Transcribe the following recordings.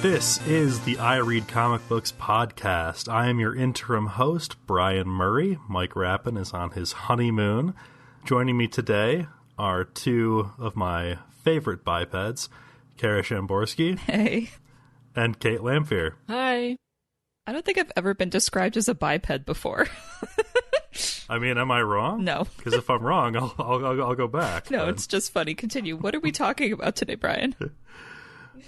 This is the I Read Comic Books podcast. I am your interim host, Brian Murray. Mike Rappin is on his honeymoon. Joining me today are two of my favorite bipeds, Kara Shamborski. Hey. And Kait Lamphere. Hi. I don't think I've ever been described as a biped before. I mean, am I wrong? No. Because if I'm wrong, I'll go back. No, It's just funny. Continue. What are we talking about today, Brian?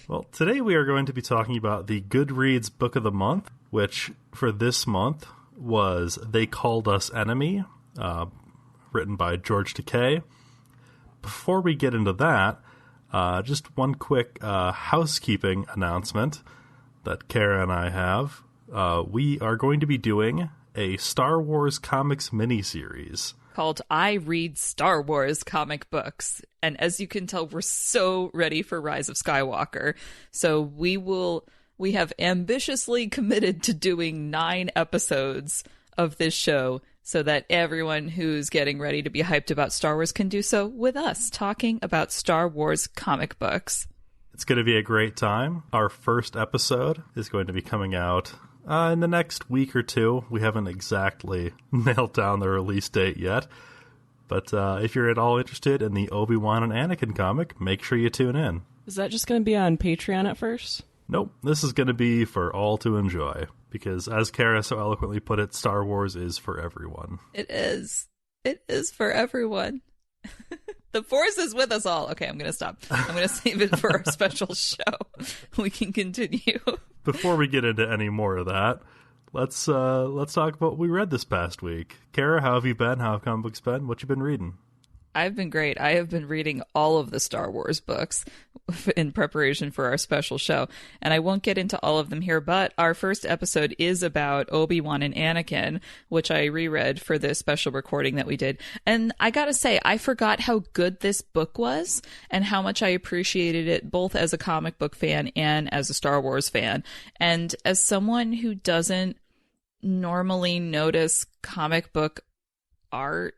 Well, today we are going to be talking about the Goodreads Book of the Month, which for this month was They Called Us Enemy, written by George Takei. Before we get into that, just one quick housekeeping announcement that Kara and I have. We are going to be doing a Star Wars comics miniseries called I Read Star Wars Comic Books. And as you can tell, we're so ready for Rise of Skywalker. So we have ambitiously committed to doing 9 episodes of this show so that everyone who's getting ready to be hyped about Star Wars can do so with us, talking about Star Wars comic books. It's going to be a great time. Our first episode is going to be coming out in the next week or two. We haven't exactly nailed down the release date yet. But if you're at all interested in the Obi-Wan and Anakin comic, make sure you tune in. Is that just going to be on Patreon at first? Nope. This is going to be for all to enjoy. Because as Kara so eloquently put it, Star Wars is for everyone. It is. It is for everyone. The Force is with us all. Okay, I'm going to stop. I'm going to save it for our special show. We can continue. Before we get into any more of that, let's talk about what we read this past week. Kara, how have you been? How have comic books been? What you been reading? I've been great. I have been reading all of the Star Wars books in preparation for our special show. And I won't get into all of them here, but our first episode is about Obi-Wan and Anakin, which I reread for the special recording that we did. And I gotta say, I forgot how good this book was and how much I appreciated it both as a comic book fan and as a Star Wars fan. And as someone who doesn't normally notice comic book art,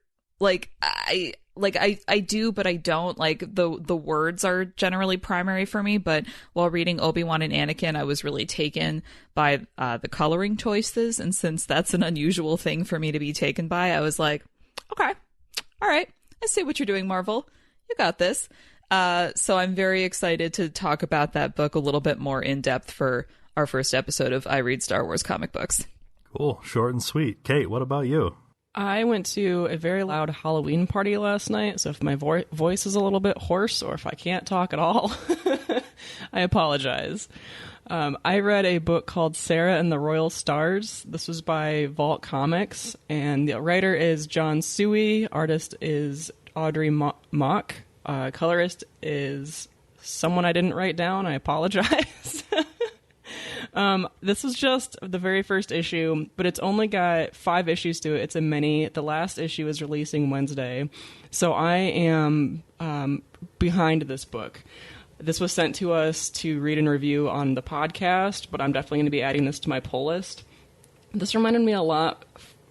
I do, but I don't. Like, the words are generally primary for me, but while reading Obi-Wan and Anakin, I was really taken by the coloring choices, and since that's an unusual thing for me to be taken by, I was like, okay, all right, I see what you're doing, Marvel. You got this. So I'm very excited to talk about that book a little bit more in depth for our first episode of I Read Star Wars Comic Books. Cool. Short and sweet. Kait, what about you? I went to a very loud Halloween party last night, so if my voice is a little bit hoarse or if I can't talk at all, I apologize. I read a book called Sarah and the Royal Stars. This was by Vault Comics, and the writer is John Suey, artist is Audrey Mock, colorist is someone I didn't write down. I apologize. This is just the very first issue, but it's only got 5 issues to it. It's a mini. The last issue is releasing Wednesday. So I am behind this book. This was sent to us to read and review on the podcast, but I'm definitely going to be adding this to my pull list. This reminded me a lot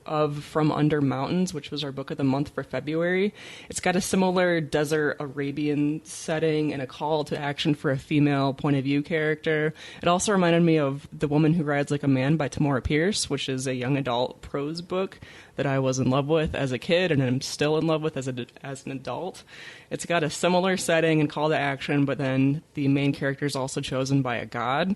of From Under Mountains, which was our book of the month for February. It's got a similar desert Arabian setting and a call to action for a female point of view character. It also reminded me of The Woman Who Rides Like a Man by Tamora Pierce, which is a young adult prose book that I was in love with as a kid and I'm still in love with as an adult. It's got a similar setting and call to action, but then the main character is also chosen by a god.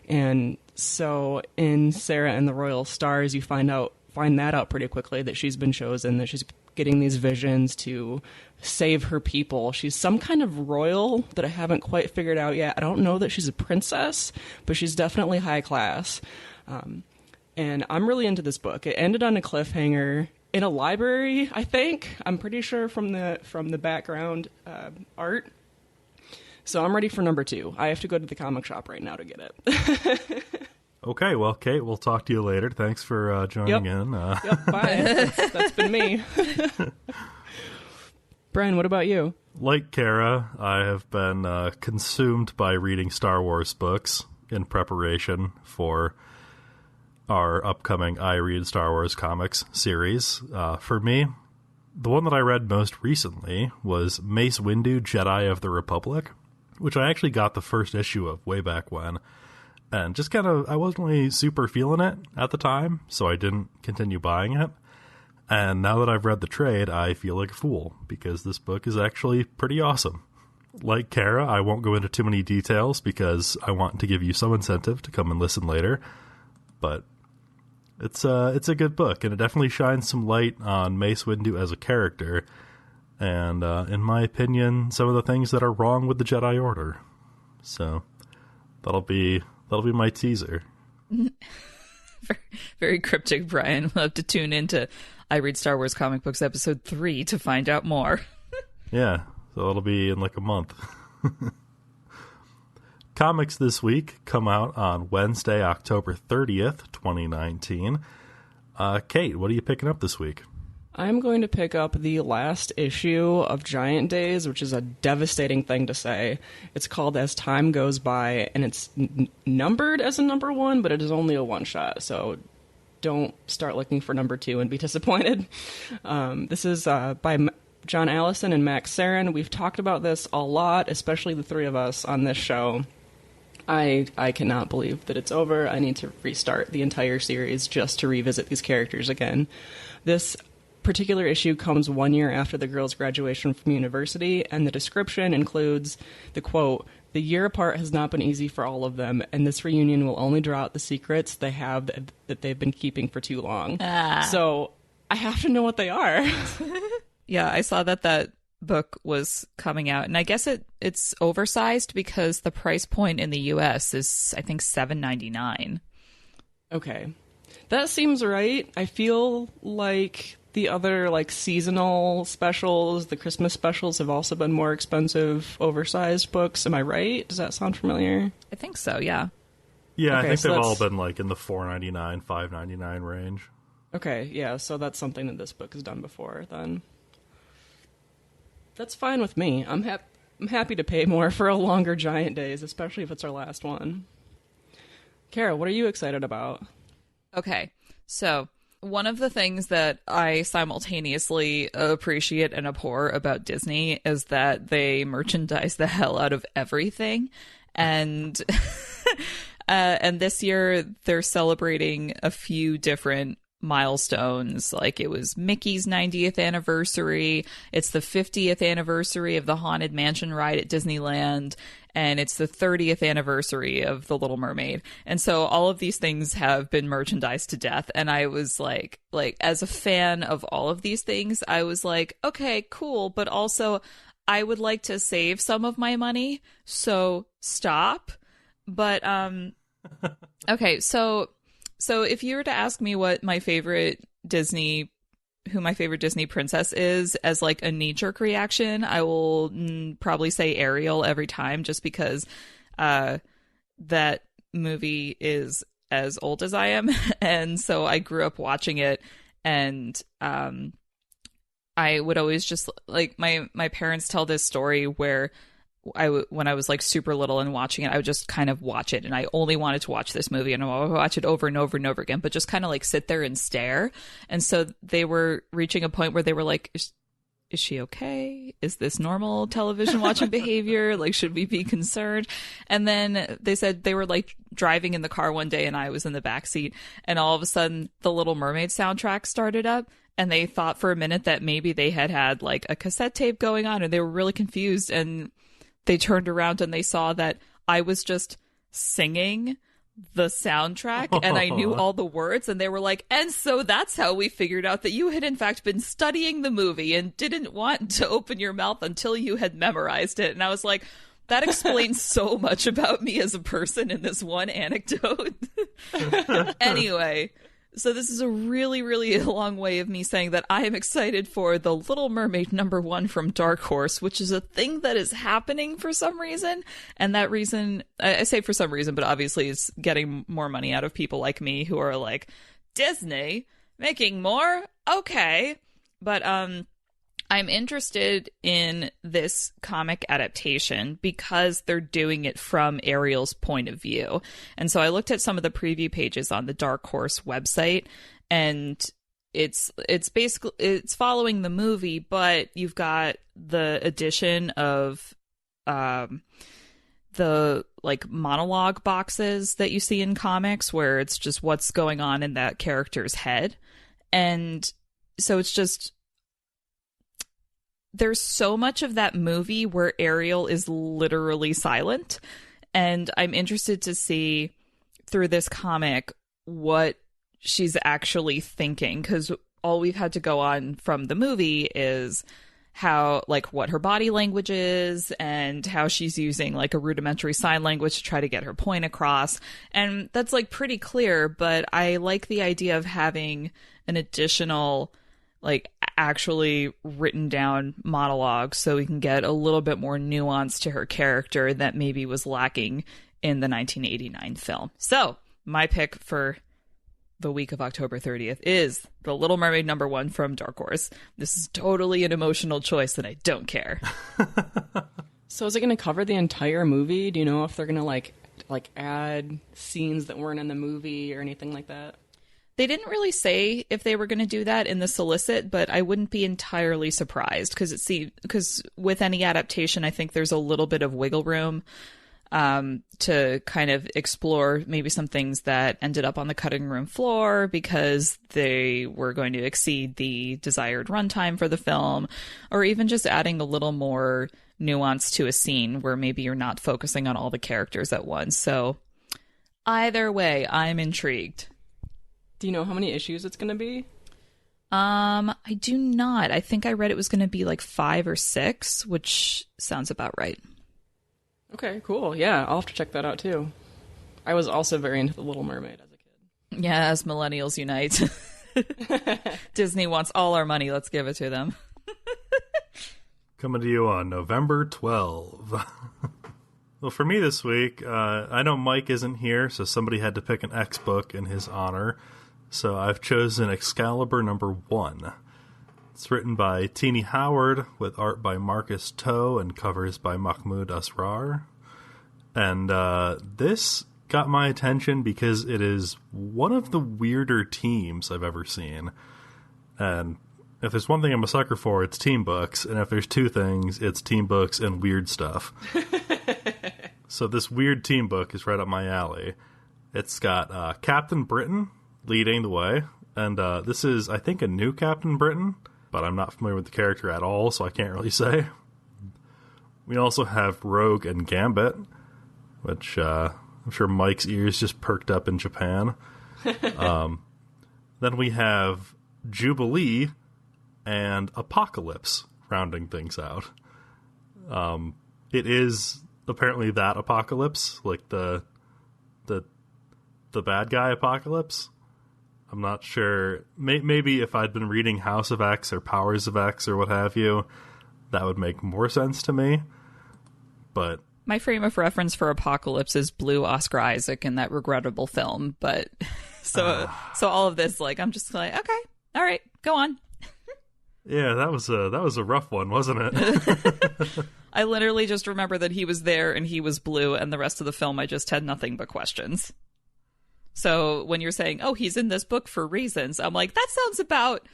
And so in Sarah and the Royal Stars, you find that out pretty quickly, that she's been chosen, that she's getting these visions to save her people. She's some kind of royal that I haven't quite figured out yet. I don't know that she's a princess, but she's definitely high class. And I'm really into this book. It ended on a cliffhanger in a library, I think. I'm pretty sure from the background art. So I'm ready for number 2. I have to go to the comic shop right now to get it. Okay, well, Kait, we'll talk to you later. Thanks for joining in. Yep, bye. That's been me. Brian, what about you? Like Kara, I have been consumed by reading Star Wars books in preparation for our upcoming I Read Star Wars Comics series. For me, the one that I read most recently was Mace Windu, Jedi of the Republic, which I actually got the first issue of way back when. And just kind of, I wasn't really super feeling it at the time, so I didn't continue buying it. And now that I've read the trade, I feel like a fool, because this book is actually pretty awesome. Like Kara, I won't go into too many details because I want to give you some incentive to come and listen later. But it's a good book, and it definitely shines some light on Mace Windu as a character, and in my opinion, some of the things that are wrong with the Jedi Order. So that'll be my teaser. Very cryptic, Brian. We'll have to tune into I Read Star Wars Comic Books episode 3 to find out more. Yeah, so it'll be in like a month. Comics this week come out on Wednesday, October 30th, 2019. Kate, what are you picking up this week? I'm going to pick up the last issue of Giant Days, which is a devastating thing to say. It's called As Time Goes By, and it's numbered as a number 1, but it is only a one-shot, so don't start looking for number 2 and be disappointed. This is by John Allison and Max Sarin. We've talked about this a lot, especially the three of us on this show. I cannot believe that it's over. I need to restart the entire series just to revisit these characters again. This particular issue comes 1 year after the girls' graduation from university, and the description includes the quote, "The year apart has not been easy for all of them, and this reunion will only draw out the secrets they have that they've been keeping for too long." So I have to know what they are. Yeah, I saw that book was coming out, and I guess it's oversized because the price point in the US is, I think, $7.99. Okay, that seems right. I feel like the other seasonal specials, the Christmas specials, have also been more expensive, oversized books. Am I right? Does that sound familiar? I think so, yeah. Yeah, okay, I think so they've all been in the $4.99, $5.99 range. Okay, yeah, so that's something that this book has done before then. That's fine with me. I'm happy to pay more for a longer Giant Days, especially if it's our last one. Kara, what are you excited about? Okay, so one of the things that I simultaneously appreciate and abhor about Disney is that they merchandise the hell out of everything. And and this year they're celebrating a few different milestones. Like, it was Mickey's 90th anniversary, it's the 50th anniversary of the Haunted Mansion ride at Disneyland, and it's the 30th anniversary of The Little Mermaid. And so all of these things have been merchandised to death, and I was like as a fan of all of these things, I was like, okay, cool, but also I would like to save some of my money, so stop. But okay, so if you were to ask me what my favorite Disney princess is as a knee-jerk reaction, I will probably say Ariel every time, just because that movie is as old as I am. And so I grew up watching it, and I would always just my parents tell this story where when I was super little and watching it, I would just kind of watch it, and I only wanted to watch this movie, and I would watch it over and over and over again, but just kind of sit there and stare. And so they were reaching a point where they were like, is she okay? Is this normal television watching behavior? Should we be concerned? And then they said they were driving in the car one day, and I was in the back seat, and all of a sudden the Little Mermaid soundtrack started up, and they thought for a minute that maybe they had a cassette tape going on, and they were really confused, and they turned around and they saw that I was just singing the soundtrack, and I knew all the words, and they were like, and so that's how we figured out that you had in fact been studying the movie and didn't want to open your mouth until you had memorized it. And I was like, that explains so much about me as a person in this one anecdote. Anyway, so this is a really, really long way of me saying that I am excited for The Little Mermaid #1 from Dark Horse, which is a thing that is happening for some reason. And that reason, I say for some reason, but obviously it's getting more money out of people like me who are like, Disney making more? Okay. But I'm interested in this comic adaptation because they're doing it from Ariel's point of view. And so I looked at some of the preview pages on the Dark Horse website, and it's basically, it's following the movie, but you've got the addition of the the like monologue boxes that you see in comics where it's just what's going on in that character's head. And so it's just, there's so much of that movie where Ariel is literally silent. And I'm interested to see through this comic what she's actually thinking, because all we've had to go on from the movie is how, like, what her body language is and how she's using like a rudimentary sign language to try to get her point across. And that's like pretty clear, but I like the idea of having an additional like actually written down monologue so we can get a little bit more nuance to her character that maybe was lacking in the 1989 film. So my pick for the week of October 30th is The Little Mermaid #1 from Dark Horse. This is totally an emotional choice and I don't care. So is it going to cover the entire movie? Do you know if they're going to like add scenes that weren't in the movie or anything like that? They didn't really say if they were going to do that in the solicit, but I wouldn't be entirely surprised because with any adaptation, I think there's a little bit of wiggle room to kind of explore maybe some things that ended up on the cutting room floor because they were going to exceed the desired runtime for the film, or even just adding a little more nuance to a scene where maybe you're not focusing on all the characters at once. So either way, I'm intrigued. Do you know how many issues it's going to be? I do not. I think I read it was going to be like 5 or 6, which sounds about right. Okay, cool. Yeah, I'll have to check that out too. I was also very into The Little Mermaid as a kid. Yeah, as millennials unite. Disney wants all our money. Let's give it to them. Coming to you on November 12. Well, for me this week, I know Mike isn't here, so somebody had to pick an X book in his honor. So I've chosen Excalibur #1. It's written by Teenie Howard, with art by Marcus Toe and covers by Mahmoud Asrar. And this got my attention because it is one of the weirder teams I've ever seen. And if there's one thing I'm a sucker for, it's team books. And if there's two things, it's team books and weird stuff. So this weird team book is right up my alley. It's got Captain Britain leading the way. And this is, I think, a new Captain Britain, but I'm not familiar with the character at all, so I can't really say. We also have Rogue and Gambit, which I'm sure Mike's ears just perked up in Japan. Then we have Jubilee and Apocalypse rounding things out. It is apparently that Apocalypse, like the bad guy Apocalypse. I'm not sure. Maybe if I'd been reading House of X or Powers of X or what have you, that would make more sense to me. But my frame of reference for Apocalypse is Blue Oscar Isaac in that regrettable film. But so all of this, like, I'm just like, okay, all right, go on. Yeah, that was a rough one, wasn't it? I literally just remember that he was there and he was blue, and the rest of the film I just had nothing but questions. So when you're saying, oh, he's in this book for reasons, I'm like, that sounds about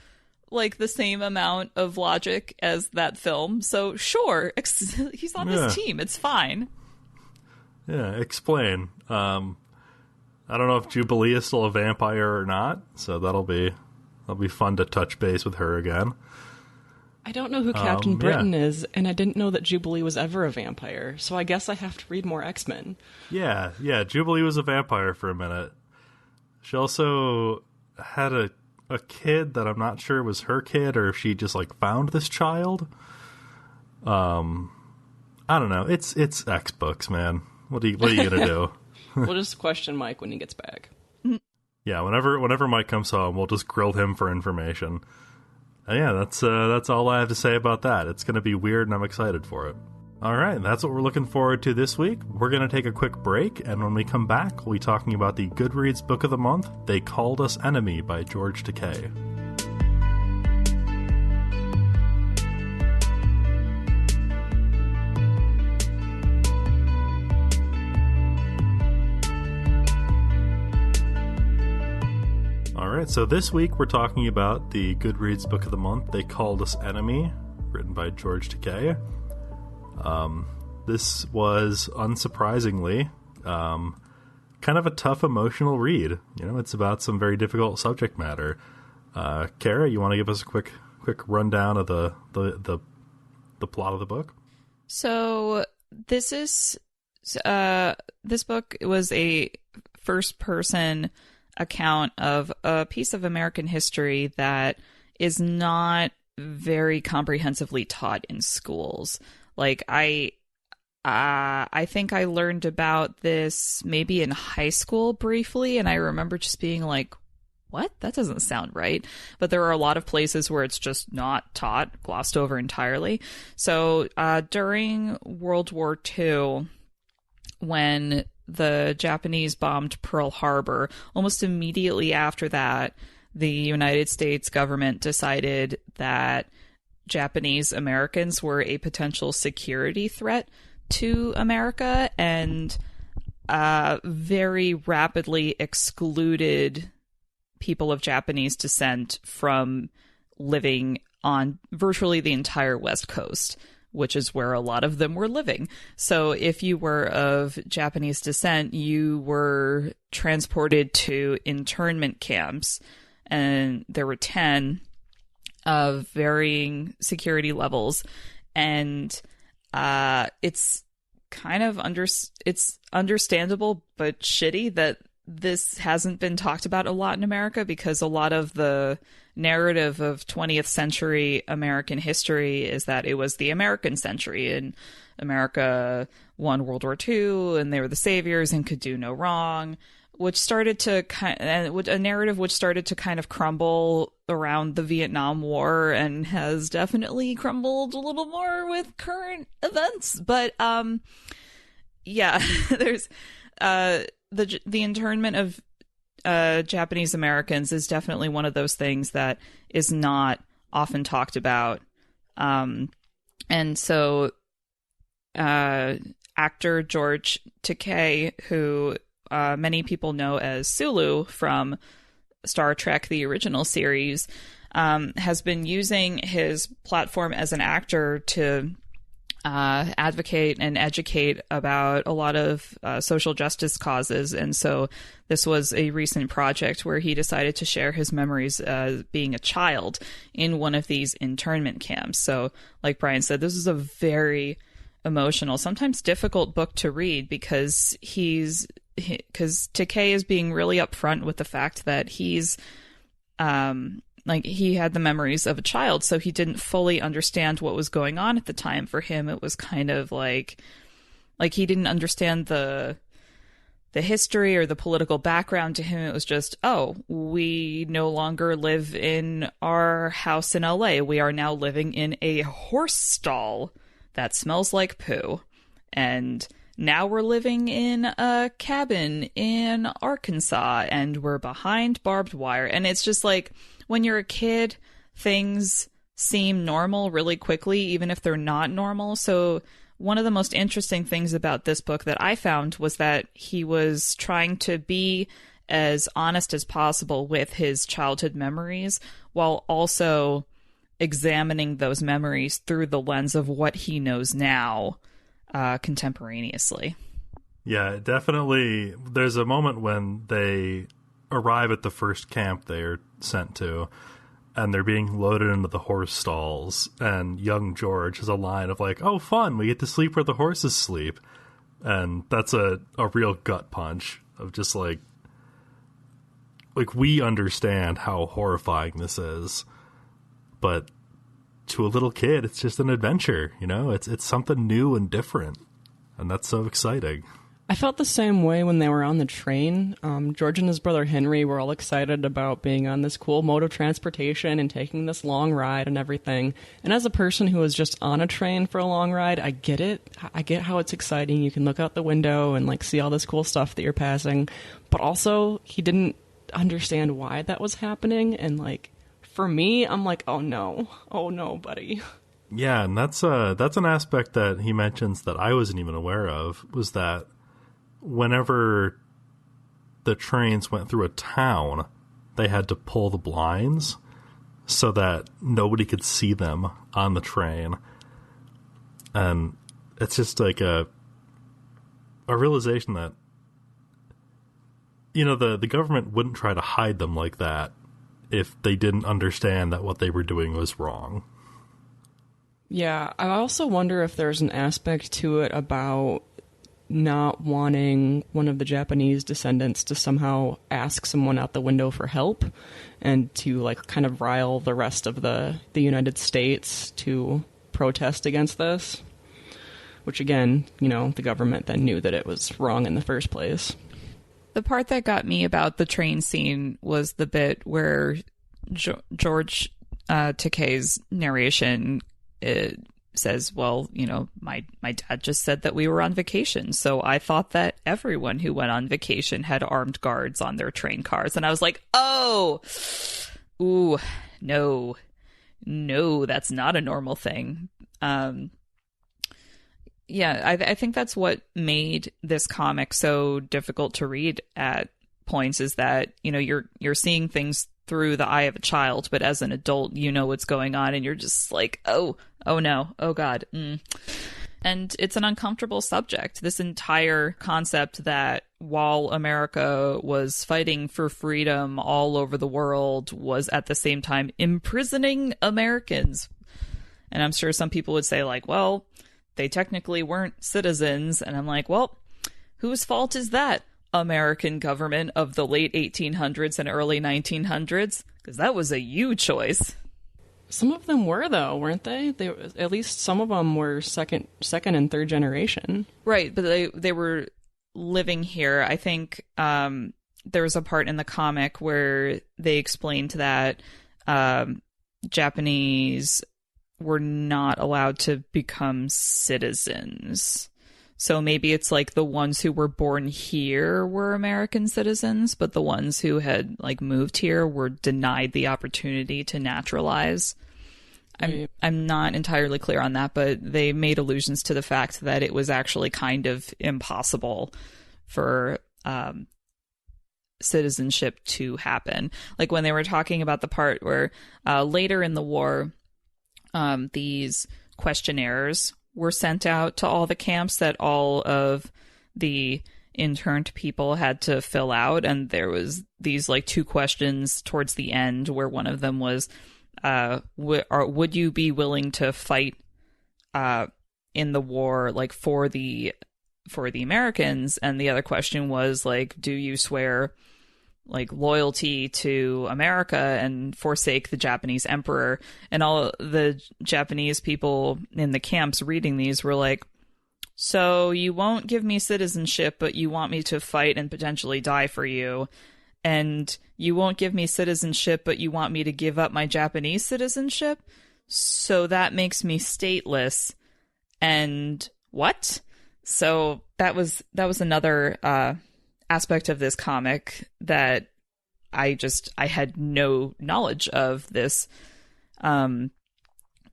like the same amount of logic as that film. So sure, he's on his team. It's fine. Yeah, explain. I don't know if Jubilee is still a vampire or not, so that'll be fun to touch base with her again. I don't know who Captain Britain is, and I didn't know that Jubilee was ever a vampire, so I guess I have to read more X-Men. Yeah, Jubilee was a vampire for a minute. She also had a kid that I'm not sure was her kid, or if she just like found this child. I don't know. It's X books, man. What are you gonna do? We'll just question Mike when he gets back. Yeah, whenever Mike comes home, we'll just grill him for information. And yeah, that's all I have to say about that. It's gonna be weird, and I'm excited for it. All right, that's what we're looking forward to this week. We're going to take a quick break, and when we come back, we'll be talking about the Goodreads Book of the Month, They Called Us Enemy by George Takei. All right, so this week we're talking about the Goodreads Book of the Month, They Called Us Enemy, written by George Takei. this was unsurprisingly kind of a tough emotional read. You know, it's about some very difficult subject matter. Kara, you want to give us a quick rundown of the plot of the book? So this book was a first-person account of a piece of American history that is not very comprehensively taught in schools. Like, I think I learned about this maybe in high school briefly, and I remember just being like, what? That doesn't sound right. But there are a lot of places where it's just not taught, glossed over entirely. So during World War II, when the Japanese bombed Pearl Harbor, almost immediately after that, the United States government decided that Japanese Americans were a potential security threat to America, and very rapidly excluded people of Japanese descent from living on virtually the entire West Coast, which is where a lot of them were living. So if you were of Japanese descent, you were transported to internment camps, and there were 10 of varying security levels. And it's kind of it's understandable but shitty that this hasn't been talked about a lot in America, because a lot of the narrative of 20th century American history is that it was the American century, and America won World War II and they were the saviors and could do no wrong, which started to a narrative which started to kind of crumble around the Vietnam War, and has definitely crumbled a little more with current events. But yeah, there's the internment of Japanese Americans is definitely one of those things that is not often talked about. And so actor George Takei, who many people know as Sulu from Star Trek, the original series, has been using his platform as an actor to advocate and educate about a lot of social justice causes. And so this was a recent project where he decided to share his memories being a child in one of these internment camps. So like Brian said, this is a very emotional, sometimes difficult book to read, because Takei is being really upfront with the fact that he's he had the memories of a child, so he didn't fully understand what was going on at the time. For him, it was kind of like he didn't understand the history or the political background. To him, it was just, oh, we no longer live in our house in LA. We are now living in a horse stall that smells like poo. And now we're living in a cabin in Arkansas, and we're behind barbed wire. And it's just like, when you're a kid, things seem normal really quickly, even if they're not normal. So one of the most interesting things about this book that I found was that he was trying to be as honest as possible with his childhood memories, while also examining those memories through the lens of what he knows now, contemporaneously. Yeah, definitely. There's a moment when they arrive at the first camp they're sent to, and they're being loaded into the horse stalls, and young George has a line of like, oh, fun, we get to sleep where the horses sleep. And that's a real gut punch of just like we understand how horrifying this is, but to a little kid, it's just an adventure, you know? It's something new and different, and that's so exciting. I felt the same way when they were on the train. George and his brother Henry were all excited about being on this cool mode of transportation and taking this long ride and everything. And as a person who was just on a train for a long ride, I get it. I get how it's exciting. You can look out the window and like see all this cool stuff that you're passing. But also, he didn't understand why that was happening. And like, for me, I'm like, oh no, buddy. Yeah, and that's an aspect that he mentions that I wasn't even aware of, was that whenever the trains went through a town, they had to pull the blinds so that nobody could see them on the train. And it's just like a realization that, you know, the government wouldn't try to hide them like that if they didn't understand that what they were doing was wrong. Yeah, I also wonder if there's an aspect to it about not wanting one of the Japanese descendants to somehow ask someone out the window for help and to like kind of rile the rest of the United States to protest against this, which again, you know, the government then knew that it was wrong in the first place. The part that got me about the train scene was the bit where George Takei's narration says, well, you know, my dad just said that we were on vacation, so I thought that everyone who went on vacation had armed guards on their train cars. And I was like, oh, ooh, no, that's not a normal thing. Yeah, I think that's what made this comic so difficult to read at points, is that, you know, you're seeing things through the eye of a child, but as an adult, you know what's going on, and you're just like, oh no, oh God. And it's an uncomfortable subject. This entire concept that while America was fighting for freedom all over the world, was at the same time imprisoning Americans. And I'm sure some people would say, like, well, they technically weren't citizens. And I'm like, well, whose fault is that? American government of the late 1800s and early 1900s? Because that was a you choice. Some of them were, though, weren't they? At least some of them were second and third generation. Right, but they were living here. I think there was a part in the comic where they explained that Japanese were not allowed to become citizens. So maybe it's like the ones who were born here were American citizens, but the ones who had like moved here were denied the opportunity to naturalize. I'm not entirely clear on that, but they made allusions to the fact that it was actually kind of impossible for citizenship to happen. Like when they were talking about the part where later in the war, these questionnaires were sent out to all the camps that all of the interned people had to fill out. And there was these like two questions towards the end where one of them was, would you be willing to fight in the war, like for the Americans? And the other question was like, do you swear like loyalty to America and forsake the Japanese emperor? And all the Japanese people in the camps reading these were like, so you won't give me citizenship, but you want me to fight and potentially die for you. And you won't give me citizenship, but you want me to give up my Japanese citizenship? So that makes me stateless. And what? So that was another aspect of this comic that I had no knowledge of this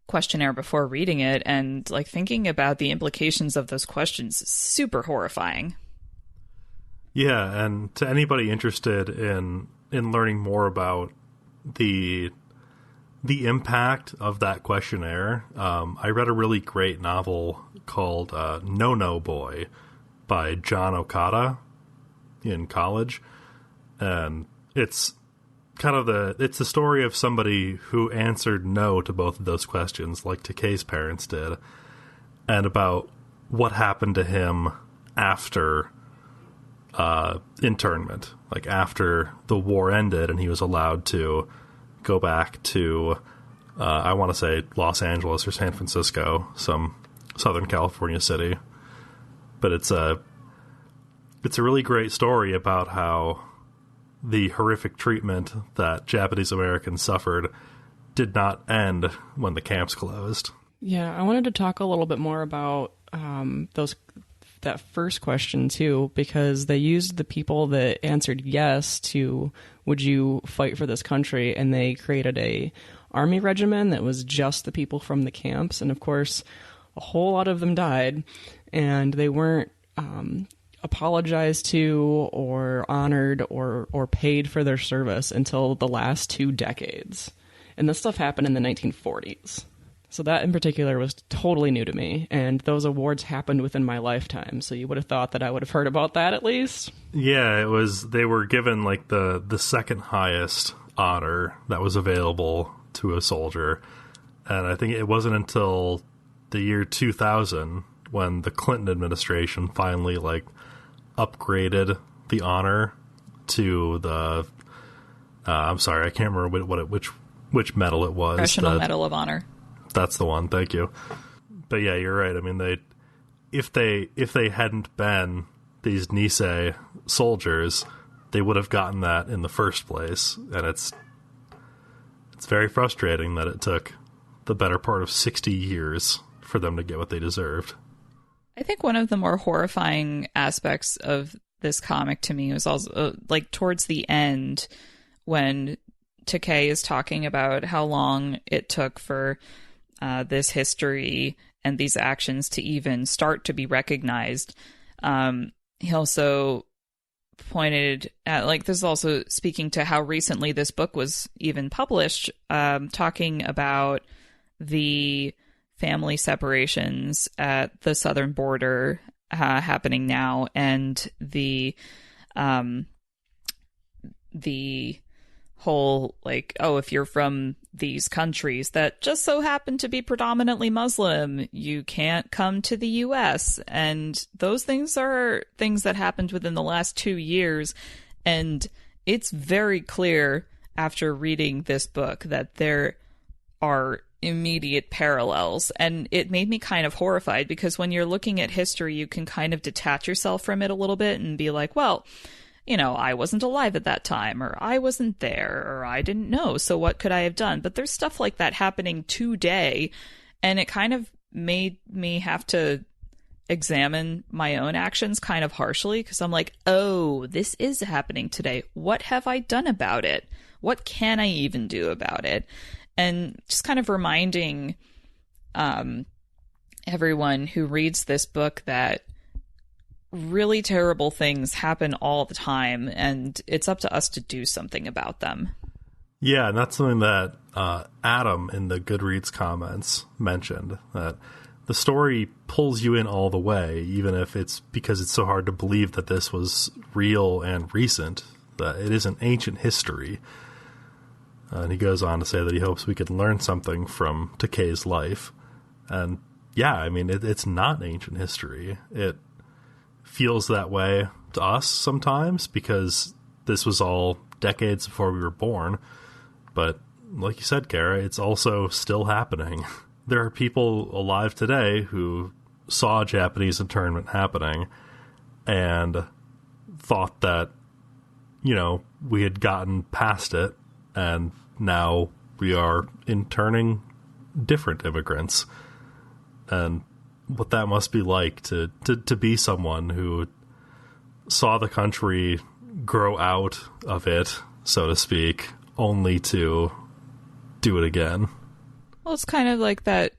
questionnaire before reading it, and like thinking about the implications of those questions is super horrifying. Yeah, and to anybody interested in learning more about the impact of that questionnaire, I read a really great novel called No Boy by John Okada in college, and it's kind of the story of somebody who answered no to both of those questions, like Takei's parents did, and about what happened to him after internment, like after the war ended and he was allowed to go back to I want to say Los Angeles or San Francisco, some Southern California city. But it's a really great story about how the horrific treatment that Japanese Americans suffered did not end when the camps closed. Yeah, I wanted to talk a little bit more about that first question too, because they used the people that answered yes to would you fight for this country, and they created a army regiment that was just the people from the camps, and of course a whole lot of them died, and they weren't apologized to or honored or paid for their service until the last 2 decades. And this stuff happened in the 1940s. So that in particular was totally new to me, and those awards happened within my lifetime. So you would have thought that I would have heard about that at least. Yeah, it was. They were given like the second highest honor that was available to a soldier, and I think it wasn't until the year 2000 when the Clinton administration finally like upgraded the honor to the. I'm sorry, I can't remember which medal it was. Congressional Medal of Honor. That's the one. Thank you. But yeah, you're right. I mean, if they hadn't been these Nisei soldiers, they would have gotten that in the first place. And it's very frustrating that it took the better part of 60 years for them to get what they deserved. I think one of the more horrifying aspects of this comic to me was also like towards the end when Takei is talking about how long it took for this history and these actions to even start to be recognized. He also pointed at, like, this is also speaking to how recently this book was even published, talking about the family separations at the southern border happening now, and the whole, like, oh, if you're from these countries that just so happen to be predominantly Muslim, you can't come to the US. And those things are things that happened within the last 2 years. And it's very clear after reading this book that there are immediate parallels. And it made me kind of horrified because when you're looking at history, you can kind of detach yourself from it a little bit and be like, well, you know, I wasn't alive at that time, or I wasn't there, or I didn't know, so what could I have done? But there's stuff like that happening today, and it kind of made me have to examine my own actions kind of harshly, because I'm like, oh, this is happening today. What have I done about it? What can I even do about it? And just kind of reminding everyone who reads this book that really terrible things happen all the time, and it's up to us to do something about them. Yeah, and that's something that Adam in the Goodreads comments mentioned, that the story pulls you in all the way, even if it's because it's so hard to believe that this was real and recent, that it isn't ancient history. And he goes on to say that he hopes we can learn something from Takei's life. And yeah, I mean, it's not ancient history. It feels that way to us sometimes because this was all decades before we were born. But like you said, Kara, it's also still happening. There are people alive today who saw Japanese internment happening and thought that, you know, we had gotten past it and now we are interning different immigrants. And what that must be like to be someone who saw the country grow out of it, so to speak, only to do it again. Well, it's kind of like that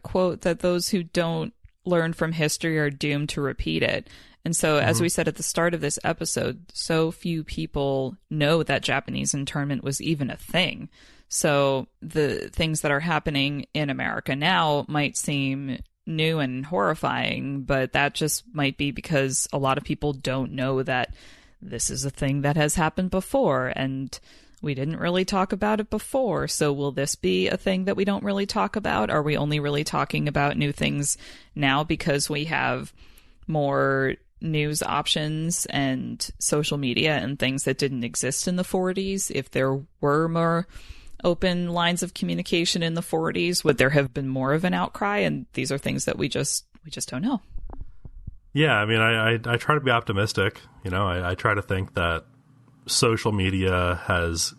quote that those who don't learn from history are doomed to repeat it. And so, as we said at the start of this episode, so few people know that Japanese internment was even a thing. So the things that are happening in America now might seem new and horrifying, but that just might be because a lot of people don't know that this is a thing that has happened before, and we didn't really talk about it before. So will this be a thing that we don't really talk about? Are we only really talking about new things now because we have more news options and social media and things that didn't exist in the 40s? If there were more open lines of communication in the 40s, would there have been more of an outcry? And these are things that we just don't know. Yeah, I mean, I try to be optimistic. You know, I try to think that social media has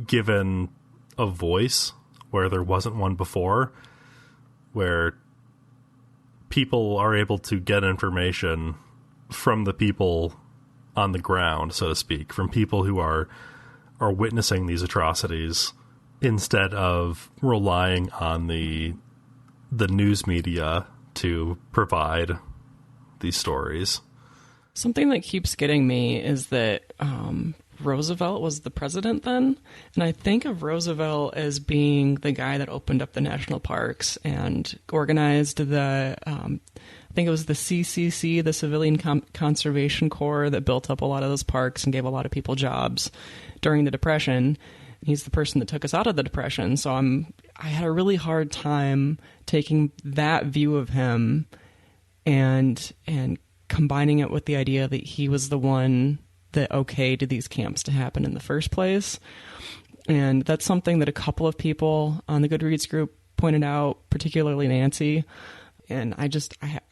given a voice where there wasn't one before, where people are able to get information from the people on the ground, so to speak, from people who are witnessing these atrocities, instead of relying on the news media to provide these stories. Something that keeps getting me is that Roosevelt was the president then. And I think of Roosevelt as being the guy that opened up the national parks and organized I think it was the CCC, the Civilian Conservation Corps, that built up a lot of those parks and gave a lot of people jobs during the Depression. He's the person that took us out of the Depression. So I had a really hard time taking that view of him and combining it with the idea that he was the one that okayed these camps to happen in the first place. And that's something that a couple of people on the Goodreads group pointed out, particularly Nancy. And I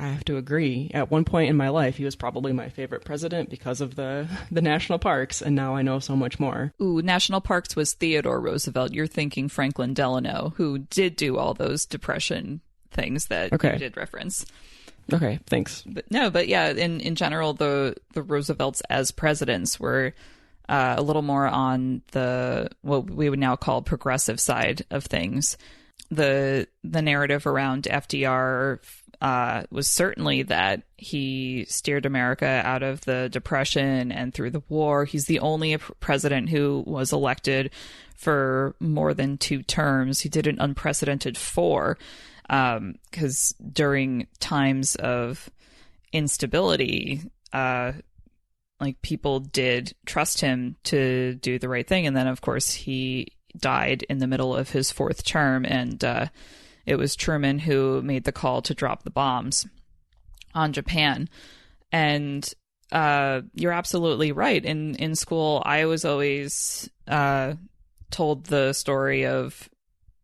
have to agree. At one point in my life, he was probably my favorite president because of the national parks, and now I know so much more. Ooh, national parks was Theodore Roosevelt. You're thinking Franklin Delano, who did do all those Depression things that you did reference. Okay, thanks. But yeah, in general, the Roosevelts as presidents were a little more on the what we would now call progressive side of things. The narrative around FDR was certainly that he steered America out of the Depression and through the war. He's the only president who was elected for more than 2 terms. He did an unprecedented 4, because during times of instability, like people did trust him to do the right thing. And then, of course, he died in the middle of his 4th term, and it was Truman who made the call to drop the bombs on Japan. And you're absolutely right. In school, I was always told the story of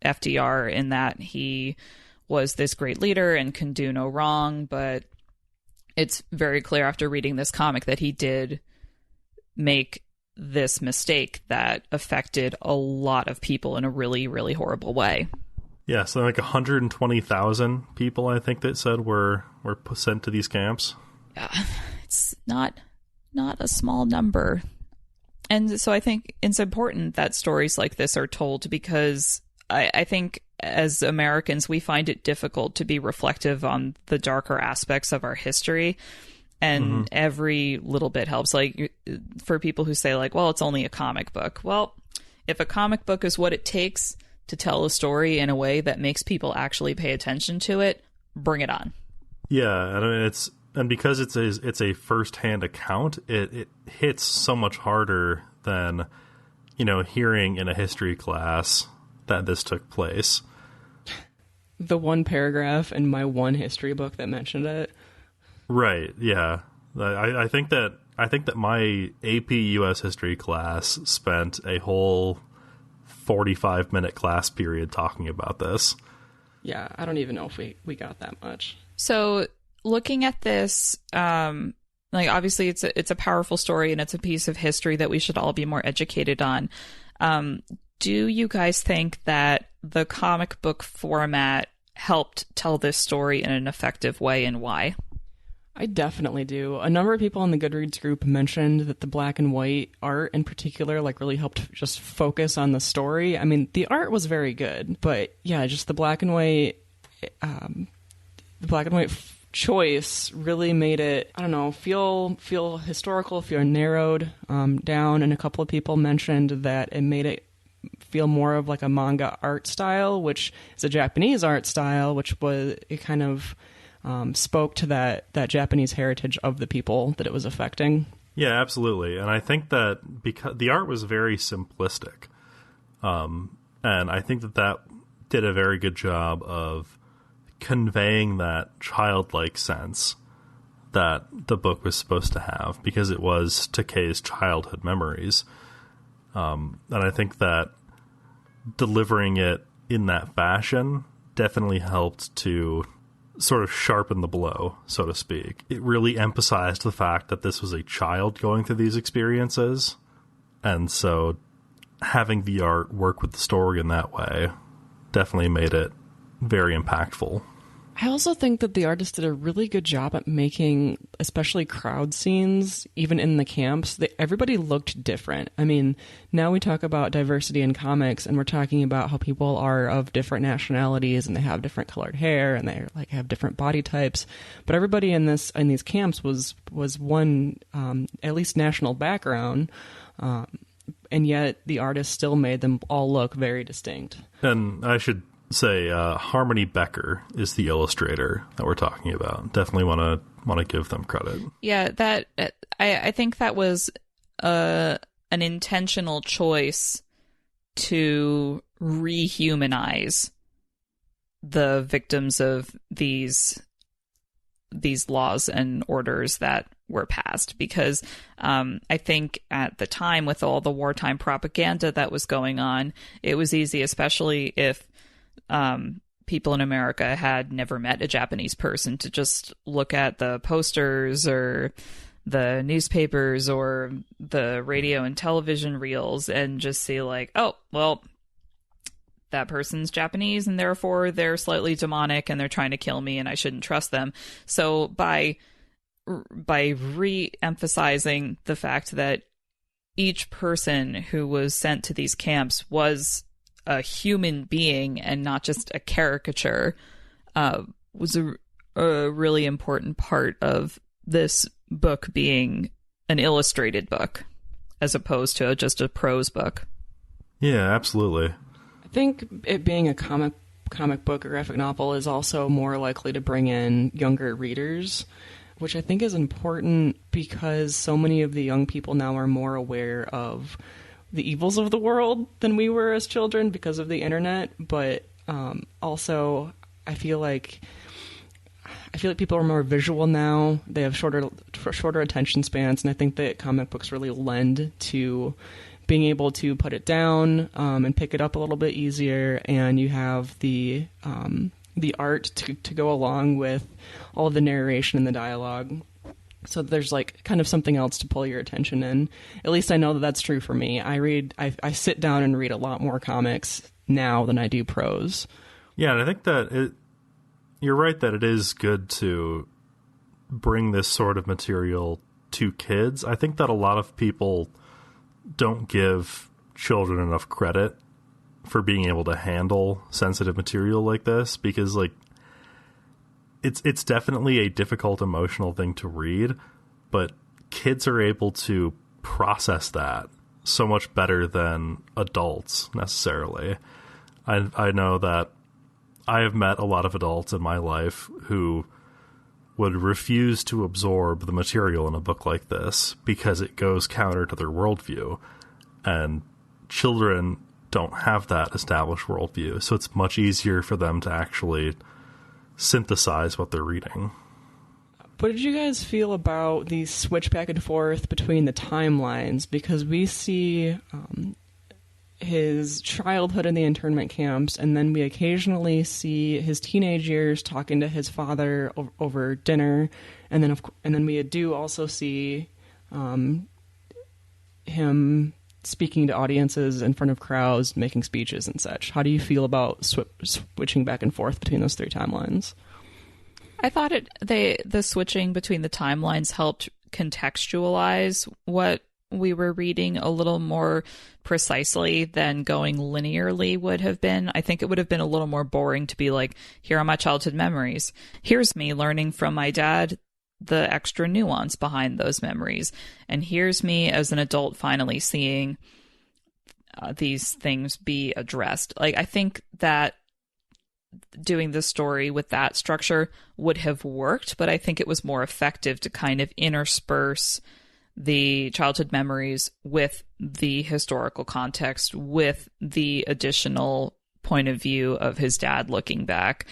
FDR in that he was this great leader and can do no wrong, but it's very clear after reading this comic that he did make this mistake that affected a lot of people in a really, really horrible way. Yeah, so like 120,000 people, I think, that said were sent to these camps. It's not a small number. And so I think it's important that stories like this are told, because I think as Americans, we find it difficult to be reflective on the darker aspects of our history. And every little bit helps. Like, for people who say, like, well, it's only a comic book. Well, if a comic book is what it takes to tell a story in a way that makes people actually pay attention to it, bring it on. Yeah, I mean, because it's a first-hand account, it hits so much harder than, hearing in a history class that this took place. The one paragraph in my one history book that mentioned it. Right. Yeah. I think that my AP US history class spent a whole 45-minute class period talking about this. Yeah, I don't even know if we got that much. So looking at this, obviously it's a powerful story and it's a piece of history that we should all be more educated on. Do you guys think that the comic book format helped tell this story in an effective way, and why? I definitely do. A number of people in the Goodreads group mentioned that the black and white art in particular really helped just focus on the story. I mean, the art was very good, but yeah, just the black and white choice really made it, I don't know, feel historical, feel narrowed down. And a couple of people mentioned that it made it feel more of like a manga art style, which is a Japanese art style, it kind of spoke to that Japanese heritage of the people that it was affecting. Yeah, absolutely. And I think that because the art was very simplistic, and I think that did a very good job of conveying that childlike sense that the book was supposed to have, because it was Takei's childhood memories. And I think that delivering it in that fashion definitely helped to sort of sharpen the blow, so to speak. It really emphasized the fact that this was a child going through these experiences, and so having the art work with the story in that way definitely made it very impactful. I also think that the artist did a really good job at making, especially crowd scenes, even in the camps, everybody looked different. I mean, now we talk about diversity in comics, and we're talking about how people are of different nationalities, and they have different colored hair, and they have different body types. But everybody in these camps was one, at least national background. And yet the artist still made them all look very distinct. And I should say Harmony Becker is the illustrator that we're talking about. Definitely want to give them credit. Yeah, that I think that was an intentional choice to rehumanize the victims of these laws and orders that were passed, because I think at the time, with all the wartime propaganda that was going on, it was easy, especially if people in America had never met a Japanese person, to just look at the posters or the newspapers or the radio and television reels and just see like, oh, well, that person's Japanese and therefore they're slightly demonic and they're trying to kill me and I shouldn't trust them. So by re-emphasizing the fact that each person who was sent to these camps was a human being and not just a caricature, was a really important part of this book being an illustrated book as opposed to just a prose book. Yeah, absolutely. I think it being a comic book or graphic novel is also more likely to bring in younger readers, which I think is important because so many of the young people now are more aware of the evils of the world than we were as children because of the internet. But also, I feel like people are more visual now. They have shorter attention spans, and I think that comic books really lend to being able to put it down and pick it up a little bit easier, and you have the art to go along with all of the narration and the dialogue. So there's like kind of something else to pull your attention in. At least I know that that's true for me. I sit down and read a lot more comics now than I do prose. Yeah, and I think that you're right that it is good to bring this sort of material to kids. I think that a lot of people don't give children enough credit for being able to handle sensitive material like this, because like it's definitely a difficult emotional thing to read, but kids are able to process that so much better than adults necessarily. I know that I have met a lot of adults in my life who would refuse to absorb the material in a book like this because it goes counter to their worldview. And children don't have that established worldview, so it's much easier for them to actually synthesize what they're reading. What did you guys feel about the switch back and forth between the timelines? Because we see his childhood in the internment camps, and then we occasionally see his teenage years talking to his father over dinner, and then we do also see him speaking to audiences in front of crowds, making speeches and such. How do you feel about switching back and forth between those three timelines? I thought the switching between the timelines helped contextualize what we were reading a little more precisely than going linearly would have been. I think it would have been a little more boring to be like, here are my childhood memories. Here's me learning from my dad the extra nuance behind those memories. And here's me as an adult finally seeing these things be addressed. Like, I think that doing this story with that structure would have worked, but I think it was more effective to kind of intersperse the childhood memories with the historical context, with the additional point of view of his dad looking back,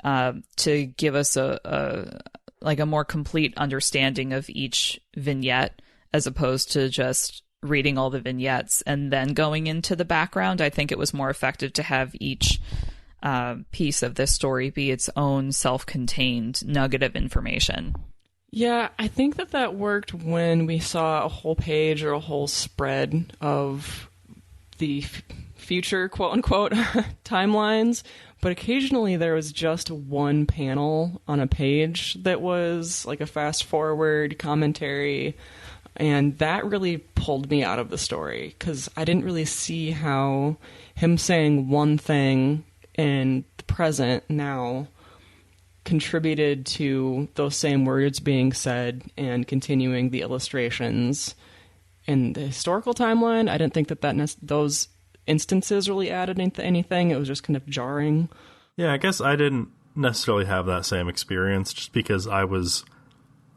to give us a more complete understanding of each vignette, as opposed to just reading all the vignettes and then going into the background. I think it was more effective to have each piece of this story be its own self-contained nugget of information. Yeah, I think that worked when we saw a whole page or a whole spread of the future, quote-unquote, timelines, but occasionally there was just one panel on a page that was like a fast-forward commentary, and that really pulled me out of the story, because I didn't really see how him saying one thing in the present now contributed to those same words being said and continuing the illustrations in the historical timeline, I didn't think that those instances really added anything. It was just kind of jarring. Yeah, I guess I didn't necessarily have that same experience just because I was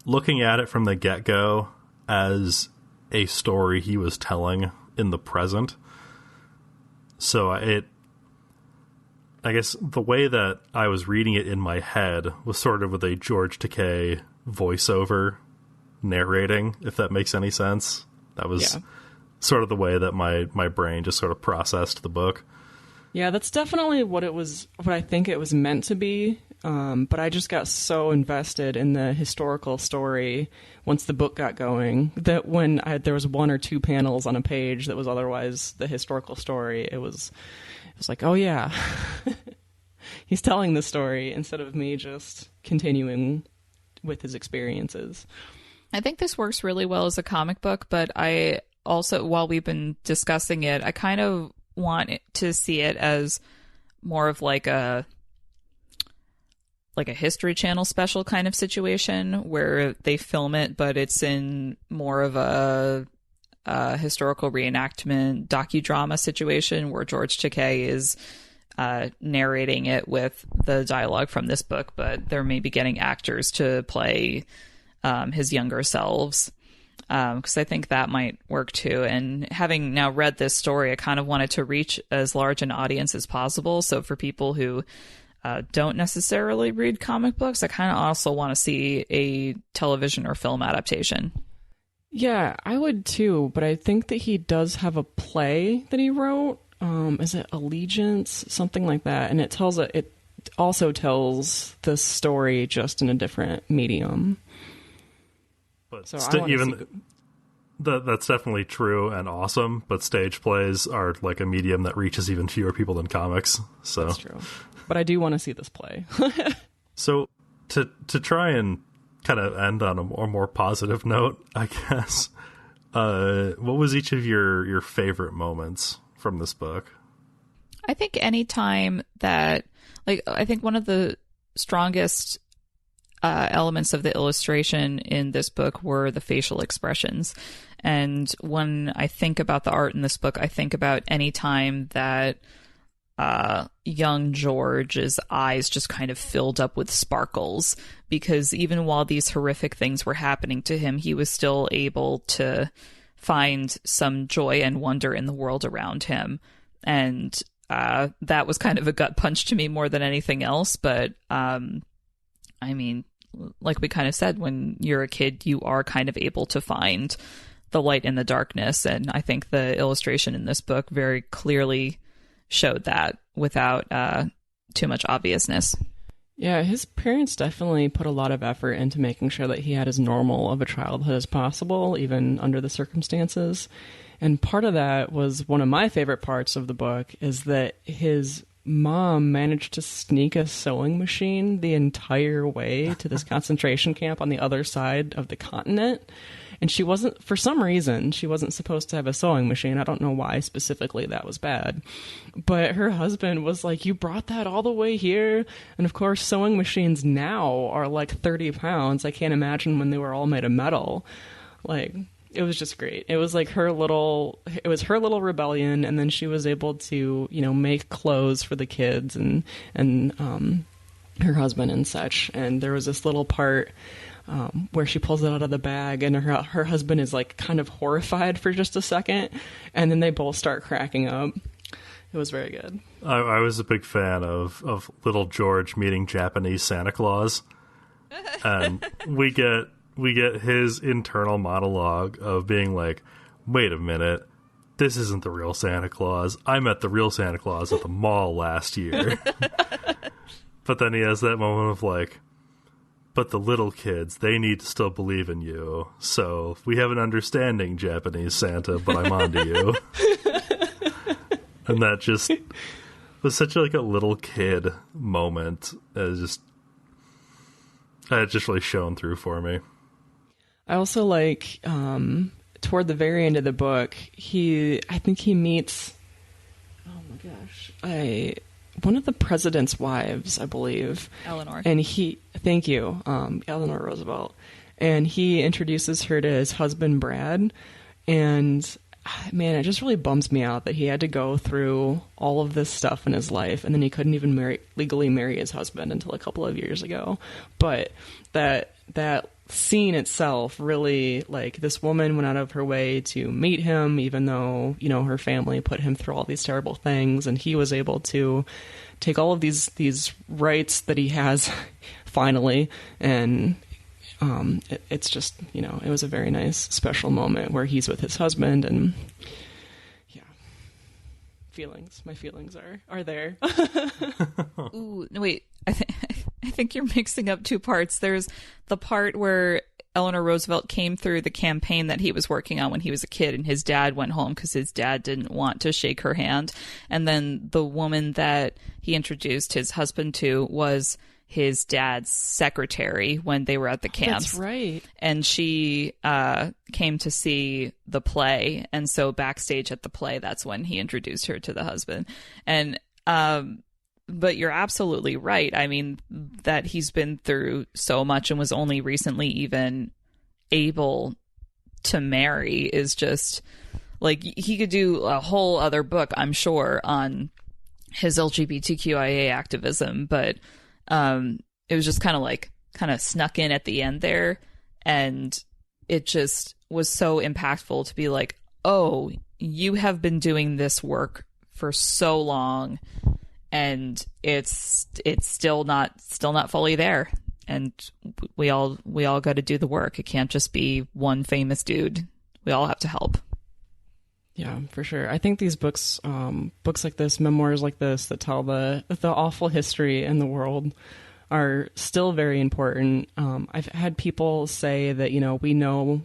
looking at it from the get-go as a story he was telling in the present. So I guess the way that I was reading it in my head was sort of with a George Takei voiceover narrating, if that makes any sense. That was sort of the way that my brain just sort of processed the book. Yeah, that's definitely what I think it was meant to be. But I just got so invested in the historical story once the book got going that when there was one or two panels on a page that was otherwise the historical story, it was like, oh yeah, he's telling the story instead of me just continuing with his experiences. I think this works really well as a comic book, but I also, while we've been discussing it, I kind of want to see it as more of like a History Channel special kind of situation where they film it, but it's in more of a historical reenactment docudrama situation where George Takei is narrating it with the dialogue from this book, but they're maybe getting actors to play his younger selves, because I think that might work too. And having now read this story, I kind of wanted to reach as large an audience as possible. So for people who don't necessarily read comic books, I kind of also want to see a television or film adaptation. Yeah, I would too, but I think that he does have a play that he wrote. Is it Allegiance? Something like that. And it also tells the story just in a different medium. But that's definitely true and awesome, but stage plays are like a medium that reaches even fewer people than comics. So that's true. But I do want to see this play. So to try and kind of end on a more positive note, I guess, what was each of your favorite moments from this book? I think any time that, I think one of the strongest elements of the illustration in this book were the facial expressions. And when I think about the art in this book, I think about any time that young George's eyes just kind of filled up with sparkles, because even while these horrific things were happening to him, he was still able to find some joy and wonder in the world around him. And that was kind of a gut punch to me more than anything else. But I mean, like we kind of said, when you're a kid, you are kind of able to find the light in the darkness. And I think the illustration in this book very clearly showed that without too much obviousness. Yeah, his parents definitely put a lot of effort into making sure that he had as normal of a childhood as possible, even under the circumstances. And part of that was one of my favorite parts of the book, is that his mom managed to sneak a sewing machine the entire way to this concentration camp on the other side of the continent. And she wasn't, for some reason, she wasn't supposed to have a sewing machine. I don't know why specifically that was bad. But her husband was like, you brought that all the way here? And of course, sewing machines now are like 30 pounds. I can't imagine when they were all made of metal. Like, it was just great. It was like her little rebellion. And then she was able to, make clothes for the kids and her husband and such. And there was this little part where she pulls it out of the bag, and her husband is like kind of horrified for just a second, and then they both start cracking up. It was very good. I was a big fan of little George meeting Japanese Santa Claus, and we get his internal monologue of being like, wait a minute, this isn't the real Santa Claus. I met the real Santa Claus at the mall last year. But then he has that moment of like, but the little kids, they need to still believe in you. So we have an understanding, Japanese Santa, but I'm on to you. And that just was such like a little kid moment. It just really shone through for me. I also like, toward the very end of the book, I think he meets, oh my gosh, one of the president's wives, I believe. Eleanor. And thank you, Eleanor Roosevelt. And he introduces her to his husband, Brad. And man, it just really bums me out that he had to go through all of this stuff in his life, and then he couldn't even legally marry his husband until a couple of years ago. But that scene itself really, like, this woman went out of her way to meet him, even though, you know, her family put him through all these terrible things, and he was able to take all of these rights that he has finally, and it's just, you know, it was a very nice special moment where he's with his husband, and yeah, my feelings are there. Ooh, no, wait, I think you're mixing up two parts. There's the part where Eleanor Roosevelt came through the campaign that he was working on when he was a kid, and his dad went home because his dad didn't want to shake her hand. And then the woman that he introduced his husband to was his dad's secretary when they were at the camps. That's right. And she came to see the play. And so backstage at the play, that's when he introduced her to the husband. And but you're absolutely right. I mean, that he's been through so much and was only recently even able to marry is just, like, he could do a whole other book, I'm sure, on his LGBTQIA activism, but it was just kind of snuck in at the end there, and it just was so impactful to be like, oh, you have been doing this work for so long, and it's still not fully there, and we all got to do the work. It can't just be one famous dude. We all have to help. Yeah, for sure. I think these books like this, memoirs like this, that tell the awful history in the world are still very important. I've had people say that, you know, we know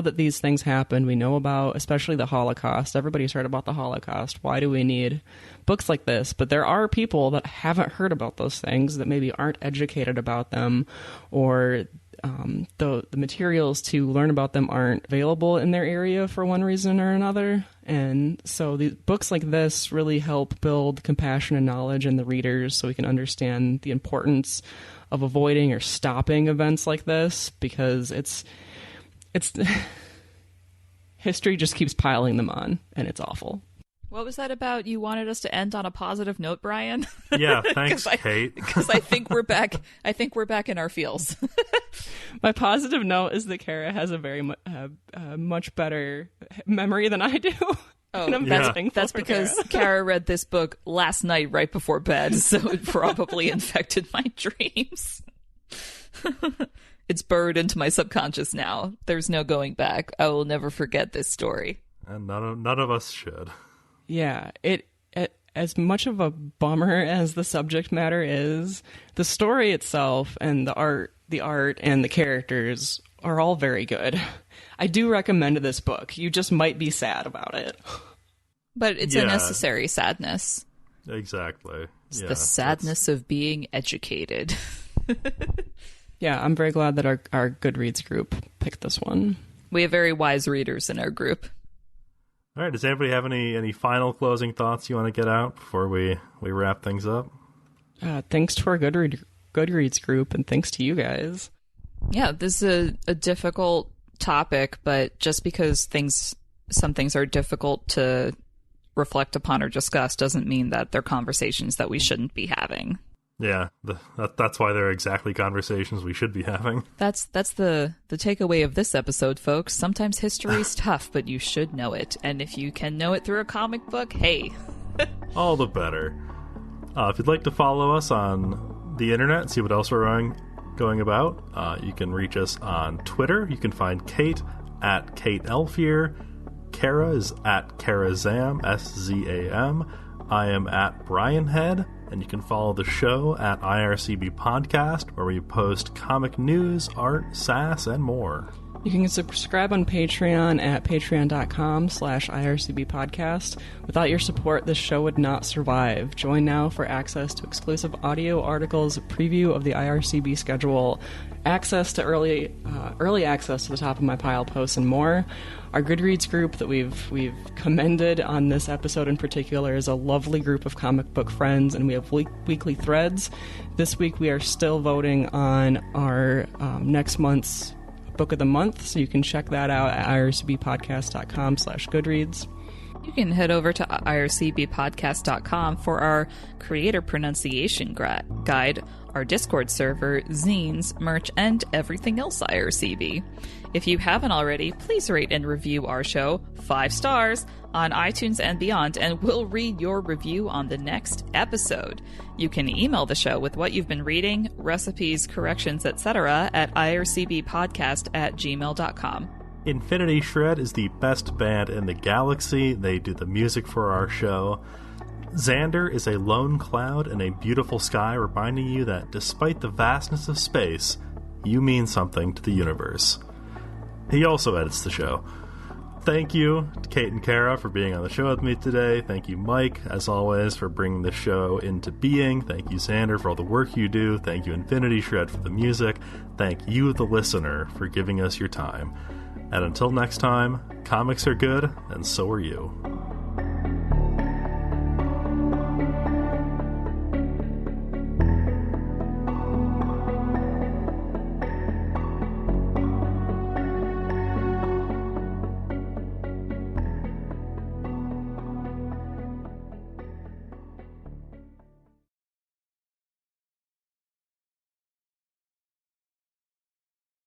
that these things happened. We know about, especially the Holocaust. Everybody's heard about the Holocaust. Why do we need books like this? But there are people that haven't heard about those things, that maybe aren't educated about them, or the materials to learn about them aren't available in their area for one reason or another. And so the books like this really help build compassion and knowledge in the readers, so we can understand the importance of avoiding or stopping events like this, because it's history just keeps piling them on, and it's awful. What was that about? You wanted us to end on a positive note, Brian? Yeah, thanks, Kate. Because I think we're back. I think we're back in our feels. My positive note is that Kara has a very much better memory than I do. Oh, and I'm that's because Kara read this book last night right before bed, so it probably infected my dreams. It's buried into my subconscious now. There's no going back. I will never forget this story. And none of us should. Yeah, it as much of a bummer as the subject matter is, the story itself and the art and the characters are all very good. I do recommend this book. You just might be sad about it. But it's a necessary sadness. Exactly. It's the sadness of being educated. Yeah, I'm very glad that our Goodreads group picked this one. We have very wise readers in our group. All right, does anybody have any final closing thoughts you want to get out before we wrap things up? Thanks to our Goodreads group, and thanks to you guys. Yeah, this is a difficult topic, but just because some things are difficult to reflect upon or discuss doesn't mean that they're conversations that we shouldn't be having. Yeah, that's why they're exactly conversations we should be having. That's the takeaway of this episode, folks. Sometimes history's tough, but you should know it. And if you can know it through a comic book, hey. All the better. If you'd like to follow us on the internet, see what else we're going about, you can reach us on Twitter. You can find Kate at Kate Elfier. Kara is at Karazam, SZAM. I am at Brian Head. And you can follow the show at IRCB Podcast, where we post comic news, art, sass, and more. You can subscribe on Patreon at patreon.com/IRCB Podcast. Without your support, this show would not survive. Join now for access to exclusive audio articles, a preview of the IRCB schedule, access to early access to the top of my pile posts, and more. Our Goodreads group that we've commended on this episode in particular is a lovely group of comic book friends, and we have weekly threads. This week we are still voting on our next month's Book of the Month, so you can check that out at ircbpodcast.com/Goodreads. You can head over to ircbpodcast.com for our creator pronunciation guide, our Discord server, zines, merch, and everything else IRCB. If you haven't already, please rate and review our show 5 stars on iTunes and beyond, and we'll read your review on the next episode. You can email the show with what you've been reading, recipes, corrections, etc. at ircbpodcast@gmail.com. Infinity Shred is the best band in the galaxy. They do the music for our show. Xander is a lone cloud in a beautiful sky, reminding you that despite the vastness of space, you mean something to the universe. He also edits the show. Thank you to Kait and Kara for being on the show with me today. Thank you, Mike, as always, for bringing the show into being. Thank you, Xander, for all the work you do. Thank you, Infinity Shred, for the music. Thank you, the listener, for giving us your time. And until next time, comics are good, and so are you.